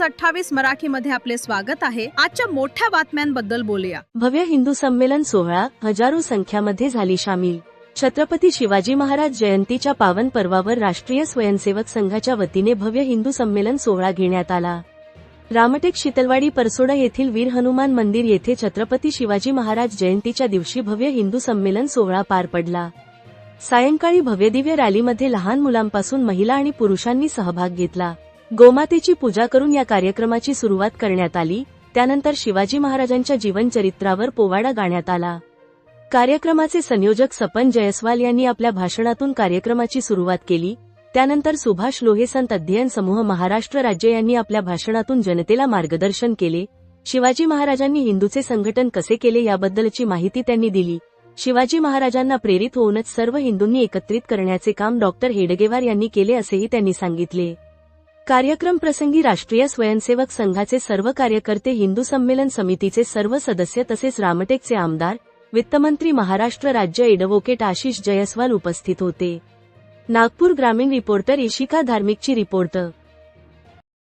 News 28 मराठीमध्ये आपले स्वागत आहे। आजच्या मोठ्या बातम्यांबद्दल बोलूया। भव्य हिंदू संमेलन सोहळा हजारो संख्यामध्ये झाली शामिल। छत्रपती शिवाजी महाराज जयंतीच्या पावन पर्वावर राष्ट्रीय स्वयंसेवक संघाच्या वतीने भव्य हिंदू संमेलन सोहळा घेण्यात आला। रामटेक शीतलवाडी परसोडा येथील वीर हनुमान मंदिर येथे छत्रपती शिवाजी महाराज जयंतीच्या दिवशी भव्य हिंदू संमेलन सोहळा पार पडला। सायंकाळी भव्यदिव्य रॅलीमध्ये लहान मुलांपासून महिला आणि पुरुषांनी सहभाग घेतला। गोमातेची पूजा करून या कार्यक्रमाची सुरुवात करण्यात आली। त्यानंतर शिवाजी महाराजांच्या जीवनचरित्रावर पोवाडा गाण्यात आला। कार्यक्रमाचे संयोजक सपन जयस्वाल यांनी आपल्या भाषणातून कार्यक्रमाची सुरुवात केली। त्यानंतर सुभाष लोहे संत अध्ययन समूह महाराष्ट्र राज्य यांनी आपल्या भाषणातून जनतेला मार्गदर्शन केले। शिवाजी महाराजांनी हिंदूचे संघटन कसे केले याबद्दलची माहिती त्यांनी दिली। शिवाजी महाराजांना प्रेरित होऊनच सर्व हिंदूंनी एकत्रित करण्याचे काम डॉक्टर हेडगेवार यांनी केले असेही त्यांनी सांगितले। कार्यक्रम प्रसंगी राष्ट्रीय स्वयंसेवक संघाचे सर्व कार्यकर्ते, हिंदू संमेलन समितीचे सर्व सदस्य तसेच रामटेकचे आमदार, वित्तमंत्री, महाराष्ट्र राज्य एडव्होकेट आशिष जयस्वाल उपस्थित होते। नागपूर ग्रामीण रिपोर्टर इशिका धार्मिकची रिपोर्ट।